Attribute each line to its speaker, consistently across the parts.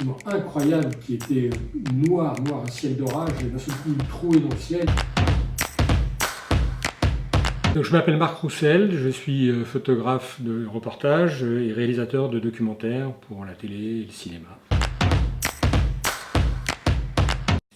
Speaker 1: absolument incroyable qui était noir, un ciel d'orage, et d'un seul coup troué dans le ciel. Donc, je m'appelle Marc Roussel, je suis photographe de reportage et réalisateur de documentaires pour la télé et le cinéma.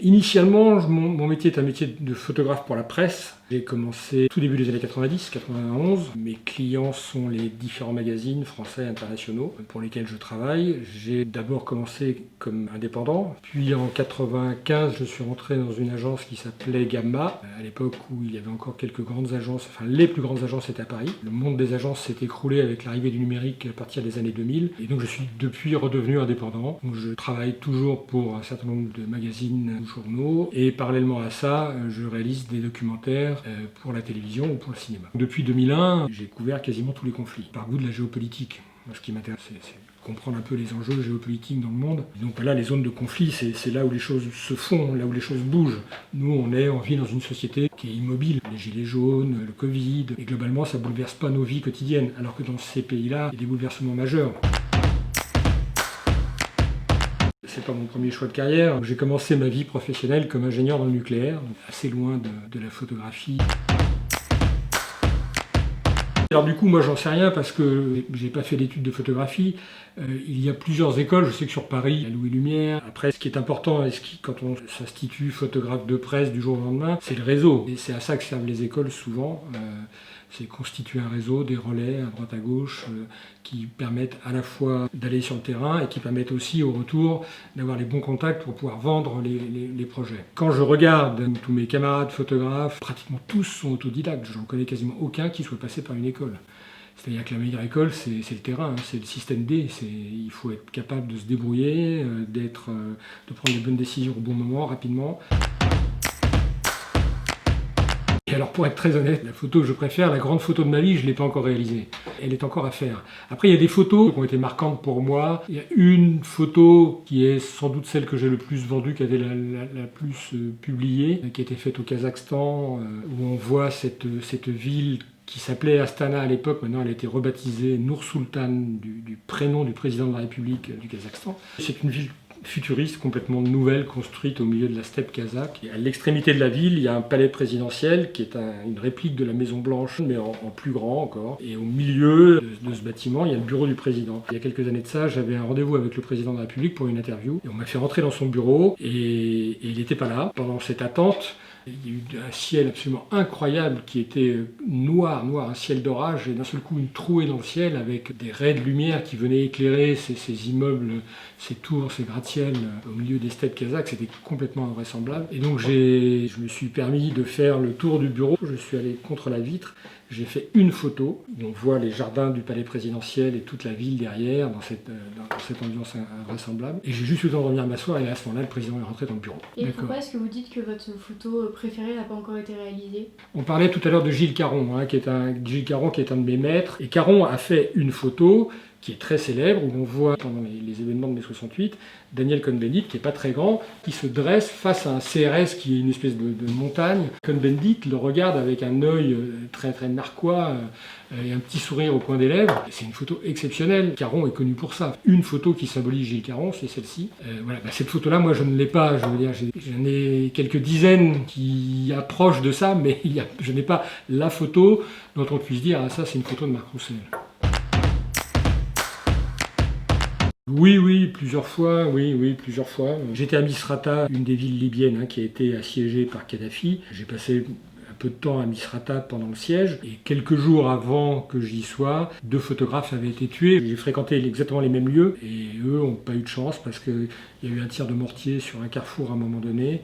Speaker 1: Initialement, mon métier est un métier de photographe pour la presse. J'ai commencé tout début des années 90, 91. Mes clients sont les différents magazines français et internationaux pour lesquels je travaille. J'ai d'abord commencé comme indépendant, puis en 95, je suis rentré dans une agence qui s'appelait Gamma, à l'époque où il y avait encore quelques grandes agences, enfin les plus grandes agences étaient à Paris. Le monde des agences s'est écroulé avec l'arrivée du numérique à partir des années 2000, et donc je suis depuis redevenu indépendant. Donc je travaille toujours pour un certain nombre de magazines ou journaux, et parallèlement à ça, je réalise des documentaires pour la télévision ou pour le cinéma. Depuis 2001, j'ai couvert quasiment tous les conflits, par goût de la géopolitique. Moi, ce qui m'intéresse, c'est comprendre un peu les enjeux géopolitiques dans le monde. Donc là, les zones de conflit, c'est là où les choses se font, là où les choses bougent. Nous, on vit dans une société qui est immobile. Les gilets jaunes, le Covid, et globalement, ça ne bouleverse pas nos vies quotidiennes, alors que dans ces pays-là, il y a des bouleversements majeurs. C'est pas mon premier choix de carrière. J'ai commencé ma vie professionnelle comme ingénieur dans le nucléaire, donc assez loin de la photographie. Alors du coup, moi j'en sais rien parce que j'ai pas fait d'études de photographie. Il y a plusieurs écoles, je sais que sur Paris, il y a Louis Lumière. Après, ce qui est important, et quand on s'institue photographe de presse du jour au lendemain, c'est le réseau. Et c'est à ça que servent les écoles souvent. C'est constituer un réseau, des relais à droite à gauche, qui permettent à la fois d'aller sur le terrain et qui permettent aussi au retour d'avoir les bons contacts pour pouvoir vendre les projets. Quand je regarde tous mes camarades photographes, pratiquement tous sont autodidactes. J'en connais quasiment aucun qui soit passé par une école. C'est-à-dire que la meilleure école, c'est le terrain, c'est le système D. Il faut être capable de se débrouiller, de prendre les bonnes décisions au bon moment, rapidement. Et alors pour être très honnête, la photo que je préfère, la grande photo de ma vie, je ne l'ai pas encore réalisée. Elle est encore à faire. Après, il y a des photos qui ont été marquantes pour moi. Il y a une photo qui est sans doute celle que j'ai le plus vendue, qui a été la plus publiée, qui a été faite au Kazakhstan, où on voit cette ville qui s'appelait Astana à l'époque. Maintenant, elle a été rebaptisée Nur-Sultan, du prénom du président de la République du Kazakhstan. C'est une ville futuriste, complètement nouvelle, construite au milieu de la steppe kazakh. Et à l'extrémité de la ville, il y a un palais présidentiel qui est une réplique de la Maison Blanche, mais en plus grand encore. Et au milieu de ce bâtiment, il y a le bureau du président. Il y a quelques années de ça, j'avais un rendez-vous avec le président de la République pour une interview. Et on m'a fait rentrer dans son bureau et il n'était pas là. Pendant cette attente, il y a eu un ciel absolument incroyable qui était noir, un ciel d'orage, et d'un seul coup une trouée dans le ciel avec des raies de lumière qui venaient éclairer ces immeubles, ces tours, ces gratte-ciel au milieu des steppes kazakhs. C'était complètement invraisemblable. Et donc je me suis permis de faire le tour du bureau. Je suis allé contre la vitre. J'ai fait une photo où on voit les jardins du palais présidentiel et toute la ville derrière dans cette ambiance invraisemblable. Et j'ai juste eu le temps de revenir m'asseoir et à ce moment-là, le président est rentré dans le bureau.
Speaker 2: Et pourquoi est-ce que vous dites que votre photo préférée n'a pas encore été réalisée?
Speaker 1: On parlait tout à l'heure de Gilles Caron, qui est un de mes maîtres. Et Caron a fait une photo qui est très célèbre, où on voit pendant les événements de mai 68, Daniel Cohn-Bendit, qui n'est pas très grand, qui se dresse face à un CRS qui est une espèce de montagne. Cohn-Bendit le regarde avec un œil très narquois et un petit sourire au coin des lèvres. C'est une photo exceptionnelle. Caron est connu pour ça. Une photo qui symbolise Gilles Caron, c'est celle-ci. Voilà. Cette photo-là, moi je ne l'ai pas. Je veux dire, j'en ai quelques dizaines qui approchent de ça, mais je n'ai pas la photo dont on puisse dire « Ah, ça c'est une photo de Marc Roussel ». Oui, plusieurs fois. J'étais à Misrata, une des villes libyennes qui a été assiégée par Kadhafi. J'ai passé un peu de temps à Misrata pendant le siège, et quelques jours avant que j'y sois, 2 photographes avaient été tués. J'ai fréquenté exactement les mêmes lieux, et eux n'ont pas eu de chance parce qu'il y a eu un tir de mortier sur un carrefour à un moment donné.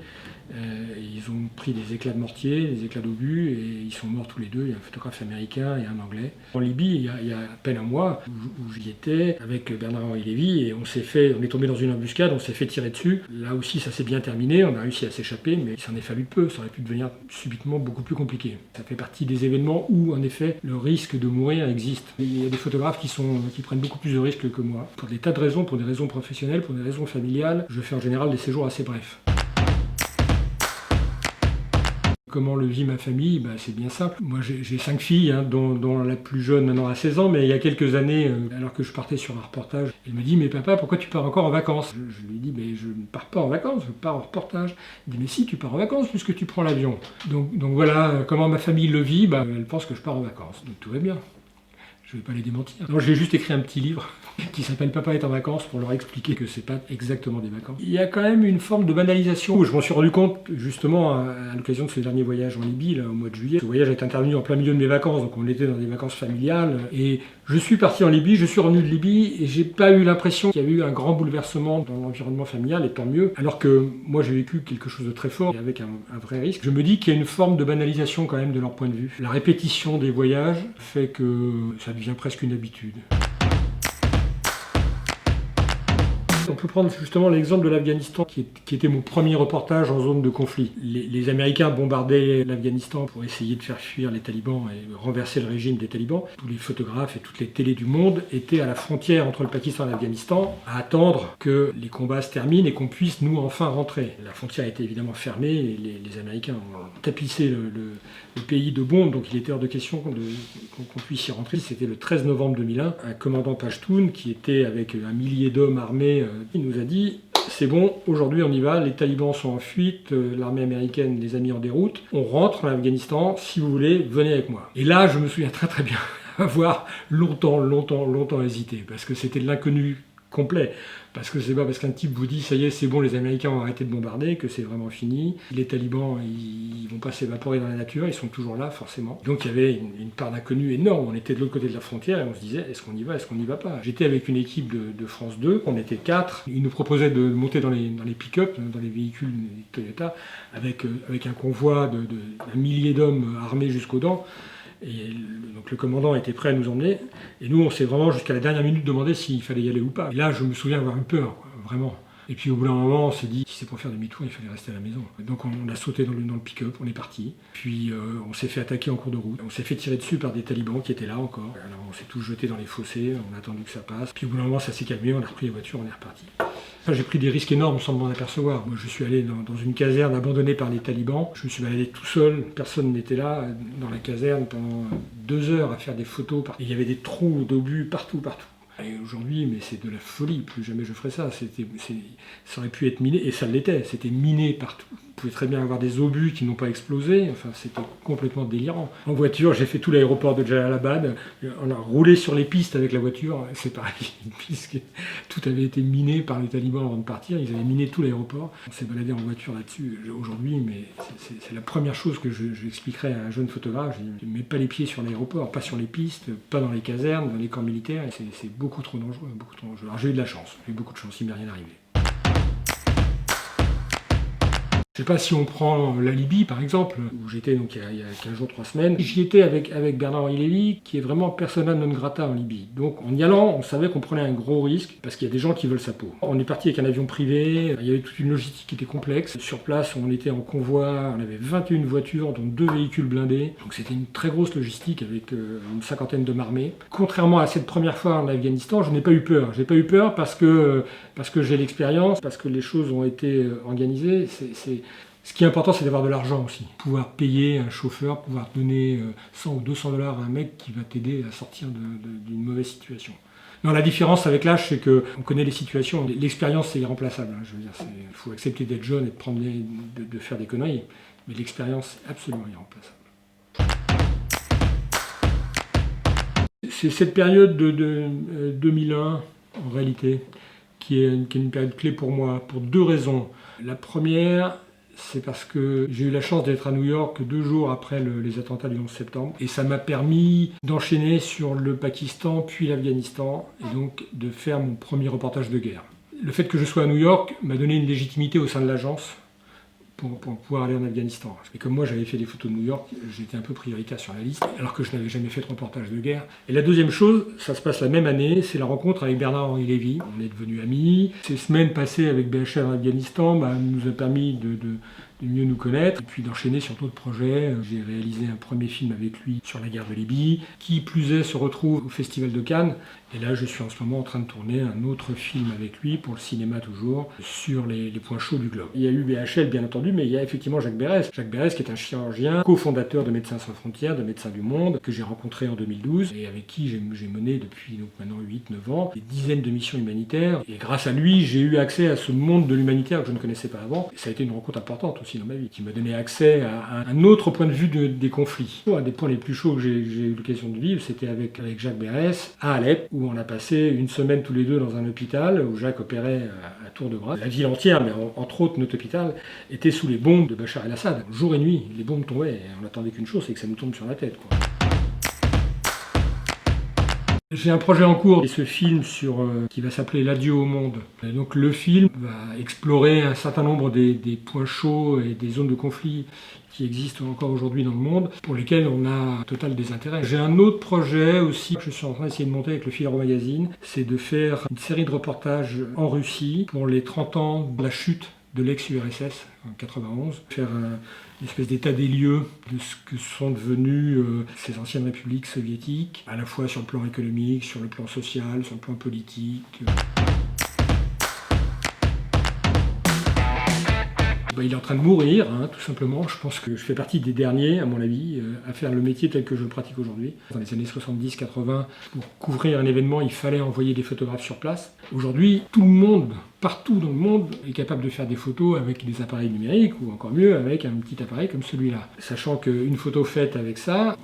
Speaker 1: Ils ont pris des éclats de mortier, des éclats d'obus, et ils sont morts tous les deux. Il y a un photographe américain et un anglais. En Libye, il y a à peine un mois, où j'y étais avec Bernard-Henri Lévy, et on est tombé dans une embuscade, on s'est fait tirer dessus. Là aussi, ça s'est bien terminé, on a réussi à s'échapper, mais il s'en est fallu peu. Ça aurait pu devenir subitement beaucoup plus compliqué. Ça fait partie des événements où, en effet, le risque de mourir existe. Il y a des photographes qui prennent beaucoup plus de risques que moi. Pour des tas de raisons, pour des raisons professionnelles, pour des raisons familiales, je fais en général des séjours assez brefs. Comment le vit ma famille? C'est bien simple. Moi j'ai 5 filles, dont la plus jeune maintenant a 16 ans, mais il y a quelques années, alors que je partais sur un reportage, elle me dit mais papa, pourquoi tu pars encore en vacances? Je lui dis mais je ne pars pas en vacances, je pars en reportage. Il dit mais si, tu pars en vacances puisque tu prends l'avion. Donc voilà comment ma famille le vit, elle pense que je pars en vacances, donc tout va bien. Je ne vais pas les démentir. Non, j'ai juste écrit un petit livre qui s'appelle Papa est en vacances pour leur expliquer que c'est pas exactement des vacances. Il y a quand même une forme de banalisation où je m'en suis rendu compte justement à l'occasion de ce dernier voyage en Libye, là, au mois de juillet. Ce voyage est intervenu en plein milieu de mes vacances, donc on était dans des vacances familiales. Et je suis parti en Libye, je suis revenu de Libye et j'ai pas eu l'impression qu'il y avait eu un grand bouleversement dans l'environnement familial, et tant mieux. Alors que moi j'ai vécu quelque chose de très fort et avec un vrai risque. Je me dis qu'il y a une forme de banalisation quand même de leur point de vue. La répétition des voyages fait que ça devient presque une habitude. On peut prendre justement l'exemple de l'Afghanistan, qui était mon premier reportage en zone de conflit. Les Américains bombardaient l'Afghanistan pour essayer de faire fuir les talibans et renverser le régime des talibans. Tous les photographes et toutes les télés du monde étaient à la frontière entre le Pakistan et l'Afghanistan, à attendre que les combats se terminent et qu'on puisse, nous, enfin rentrer. La frontière était évidemment fermée, et les Américains ont tapissé le pays de bombes, donc il était hors de question qu'on puisse y rentrer. C'était le 13 novembre 2001. Un commandant Pashtun, qui était avec 1 millier d'hommes armés, il nous a dit « C'est bon, aujourd'hui on y va, les talibans sont en fuite, l'armée américaine les a mis en déroute, on rentre en Afghanistan, si vous voulez, venez avec moi. » Et là, je me souviens très très bien avoir longtemps hésité, parce que c'était de l'inconnu complet. Parce que c'est pas parce qu'un type vous dit ça y est, c'est bon, les Américains ont arrêté de bombarder que c'est vraiment fini. Les talibans, ils vont pas s'évaporer dans la nature, ils sont toujours là forcément. Donc il y avait une part d'inconnu énorme. On était de l'autre côté de la frontière et on se disait est-ce qu'on y va, est-ce qu'on n'y va pas. J'étais avec une équipe de France 2, on était 4. Ils nous proposaient de monter dans les pick-up, dans les véhicules Toyota, avec un convoi d'un millier d'hommes armés jusqu'aux dents. Et donc le commandant était prêt à nous emmener, et nous on s'est vraiment jusqu'à la dernière minute demandé s'il fallait y aller ou pas. Et là je me souviens avoir eu peur, vraiment. Et puis au bout d'un moment on s'est dit, si c'est pour faire demi-tour, il fallait rester à la maison. Donc on a sauté dans le pick-up, on est parti, puis on s'est fait attaquer en cours de route. On s'est fait tirer dessus par des talibans qui étaient là encore. Alors on s'est tous jetés dans les fossés, on a attendu que ça passe. Puis au bout d'un moment ça s'est calmé, on a repris les voitures, on est reparti. J'ai pris des risques énormes sans m'en apercevoir. Moi, je suis allé dans une caserne abandonnée par les talibans. Je me suis baladé tout seul, personne n'était là, dans la caserne pendant 2 heures à faire des photos. Et il y avait des trous d'obus partout. Et aujourd'hui, mais c'est de la folie, plus jamais je ferais ça. Ça aurait pu être miné, et ça l'était, c'était miné partout. Vous pouvez très bien avoir des obus qui n'ont pas explosé, enfin c'était complètement délirant. En voiture, j'ai fait tout l'aéroport de Jalalabad, on a roulé sur les pistes avec la voiture, c'est pareil, puisque tout avait été miné par les talibans avant de partir, ils avaient miné tout l'aéroport. On s'est baladé en voiture là-dessus aujourd'hui, mais c'est la première chose que j'expliquerai à un jeune photographe. Je ne mets pas les pieds sur l'aéroport, pas sur les pistes, pas dans les casernes, dans les camps militaires, c'est beaucoup trop dangereux, beaucoup trop dangereux. Alors j'ai eu de la chance, il m'est rien arrivé. Je ne sais pas si on prend la Libye par exemple, où j'étais donc il y a 15 jours, 3 semaines. J'y étais avec Bernard-Henri Lévy, qui est vraiment persona non grata en Libye. Donc en y allant, on savait qu'on prenait un gros risque, parce qu'il y a des gens qui veulent sa peau. On est parti avec un avion privé, il y avait toute une logistique qui était complexe. Sur place, on était en convoi, on avait 21 voitures, dont 2 véhicules blindés. Donc c'était une très grosse logistique avec une 50aine d'hommes armés. Contrairement à cette première fois en Afghanistan, je n'ai pas eu peur. J'ai pas eu peur parce que j'ai l'expérience, parce que les choses ont été organisées. Ce qui est important, c'est d'avoir de l'argent aussi. Pouvoir payer un chauffeur, pouvoir donner 100 ou 200 $ à un mec qui va t'aider à sortir d'une mauvaise situation. Non, la différence avec l'âge, c'est qu'on connaît les situations. L'expérience, c'est irremplaçable. Je veux dire, il faut accepter d'être jeune et de faire des conneries. Mais l'expérience, c'est absolument irremplaçable. C'est cette période de 2001, en réalité, qui est une période clé pour moi, pour 2 raisons. La première, c'est parce que j'ai eu la chance d'être à New York 2 jours après les attentats du 11 septembre. Et ça m'a permis d'enchaîner sur le Pakistan puis l'Afghanistan, et donc de faire mon premier reportage de guerre. Le fait que je sois à New York m'a donné une légitimité au sein de l'agence pour pouvoir aller en Afghanistan. Et comme moi j'avais fait des photos de New York, j'étais un peu prioritaire sur la liste, alors que je n'avais jamais fait de reportage de guerre. Et la deuxième chose, ça se passe la même année, c'est la rencontre avec Bernard-Henri Lévy. On est devenus amis. Ces semaines passées avec BHR en Afghanistan nous a permis de mieux nous connaître et puis d'enchaîner sur d'autres projets. J'ai réalisé un premier film avec lui sur la guerre de Libye, qui plus est se retrouve au Festival de Cannes. Et là, je suis en ce moment en train de tourner un autre film avec lui, pour le cinéma toujours, sur les points chauds du globe. Il y a eu BHL, bien entendu, mais il y a effectivement Jacques Berès. Jacques Berès, qui est un chirurgien, cofondateur de Médecins sans frontières, de Médecins du monde, que j'ai rencontré en 2012, et avec qui j'ai mené depuis donc, maintenant 8-9 ans des dizaines de missions humanitaires. Et grâce à lui, j'ai eu accès à ce monde de l'humanitaire que je ne connaissais pas avant. Et ça a été une rencontre importante aussi dans ma vie, qui m'a donné accès à un autre point de vue des conflits. Un des points les plus chauds que j'ai eu l'occasion de vivre, c'était avec Jacques Berès à Alep, où on a passé une semaine tous les deux dans un hôpital, où Jacques opérait à tour de bras. La ville entière, mais entre autres notre hôpital, était sous les bombes de Bachar el-Assad. Jour et nuit, les bombes tombaient, et on n'attendait qu'une chose, c'est que ça nous tombe sur la tête, quoi. J'ai un projet en cours, et ce film qui va s'appeler L'adieu au monde. Et donc le film va explorer un certain nombre des points chauds et des zones de conflit qui existent encore aujourd'hui dans le monde, pour lesquels on a un total désintérêt. J'ai un autre projet aussi que je suis en train d'essayer de monter avec le Figaro Magazine, c'est de faire une série de reportages en Russie pour les 30 ans de la chute de l'ex-URSS en 91, faire une espèce d'état des lieux de ce que sont devenues ces anciennes républiques soviétiques, à la fois sur le plan économique, sur le plan social, sur le plan politique. Il est en train de mourir, tout simplement. Je pense que je fais partie des derniers, à mon avis, à faire le métier tel que je le pratique aujourd'hui. Dans les années 70-80, pour couvrir un événement, il fallait envoyer des photographes sur place. Aujourd'hui, tout le monde, partout dans le monde, est capable de faire des photos avec des appareils numériques, ou encore mieux, avec un petit appareil comme celui-là. Sachant qu'une photo faite avec ça,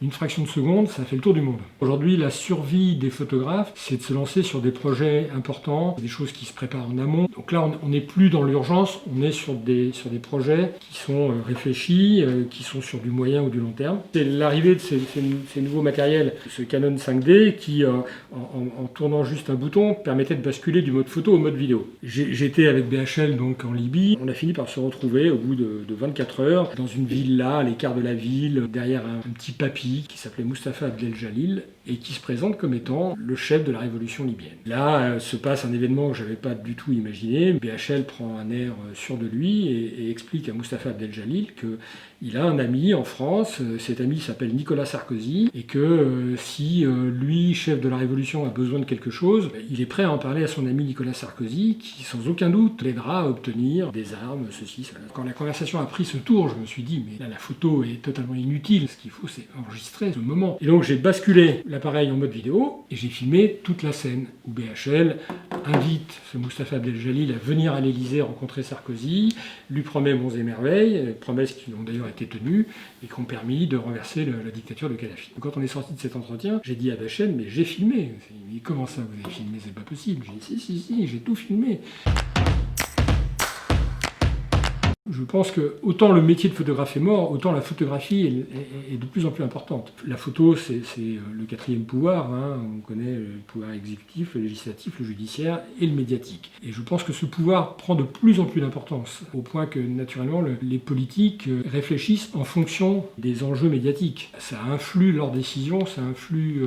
Speaker 1: une fraction de seconde, ça fait le tour du monde. Aujourd'hui, la survie des photographes, c'est de se lancer sur des projets importants, des choses qui se préparent en amont. Donc là, on n'est plus dans l'urgence, on est sur des projets qui sont réfléchis, qui sont sur du moyen ou du long terme. C'est l'arrivée de ces nouveaux matériels, ce Canon 5D, qui, en tournant juste un bouton, permettait de basculer du mode photo au mode vidéo. J'étais avec BHL donc en Libye. On a fini par se retrouver au bout de 24 heures dans une villa, à l'écart de la ville, derrière un petit papy qui s'appelait Mustapha Abdel-Jalil et qui se présente comme étant le chef de la révolution libyenne. Là se passe un événement que je n'avais pas du tout imaginé. BHL prend un air sûr de lui et explique à Mustapha Abdel-Jalil qu'il a un ami en France, cet ami s'appelle Nicolas Sarkozy, et que si lui, chef de la révolution, a besoin de quelque chose, il est prêt à en parler à son ami Nicolas Sarkozy, qui sans aucun doute l'aidera à obtenir des armes, ceci, cela. Quand la conversation a pris ce tour, je me suis dit, mais là la photo est totalement inutile, ce qu'il faut c'est enregistrer ce moment. Et donc j'ai basculé l'appareil en mode vidéo et j'ai filmé toute la scène où BHL invite ce Mustapha Abdel-Jalil à venir à l'Élysée rencontrer Sarkozy, lui promet monts et merveilles, promesses qui ont d'ailleurs été tenues et qui ont permis de renverser la dictature de Kadhafi. Quand on est sorti de cet entretien, j'ai dit à BHL, mais j'ai filmé. Mais comment ça vous avez filmé? C'est pas possible. J'ai dit si, j'ai tout filmé. Je pense que autant le métier de photographe est mort, autant la photographie est de plus en plus importante. La photo, c'est le quatrième pouvoir. On connaît le pouvoir exécutif, le législatif, le judiciaire et le médiatique. Et je pense que ce pouvoir prend de plus en plus d'importance, au point que naturellement les politiques réfléchissent en fonction des enjeux médiatiques. Ça influe leurs décisions, ça influe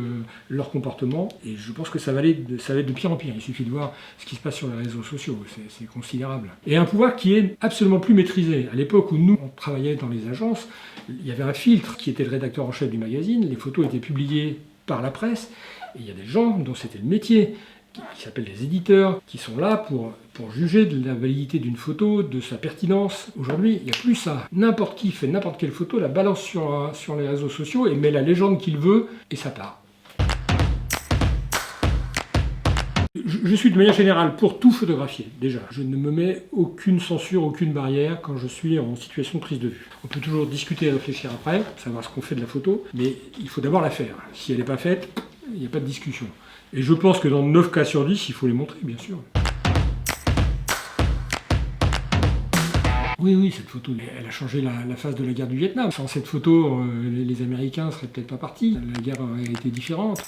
Speaker 1: leur comportement, et je pense que ça va être de pire en pire. Il suffit de voir ce qui se passe sur les réseaux sociaux, c'est considérable. Et un pouvoir qui est absolument plus maîtrisé. À l'époque où nous, on travaillait dans les agences, il y avait un filtre qui était le rédacteur en chef du magazine, les photos étaient publiées par la presse, et il y a des gens dont c'était le métier, qui s'appellent les éditeurs, qui sont là pour juger de la validité d'une photo, de sa pertinence. Aujourd'hui, il n'y a plus ça. N'importe qui fait n'importe quelle photo, la balance sur les réseaux sociaux et met la légende qu'il veut, et ça part. Je suis de manière générale pour tout photographier, déjà. Je ne me mets aucune censure, aucune barrière quand je suis en situation de prise de vue. On peut toujours discuter et réfléchir après, savoir ce qu'on fait de la photo, mais il faut d'abord la faire. Si elle n'est pas faite, il n'y a pas de discussion. Et je pense que dans 9 cas sur 10, il faut les montrer, bien sûr. Oui, cette photo, elle a changé la face de la guerre du Vietnam. Sans cette photo, les Américains ne seraient peut-être pas partis. La guerre aurait été différente.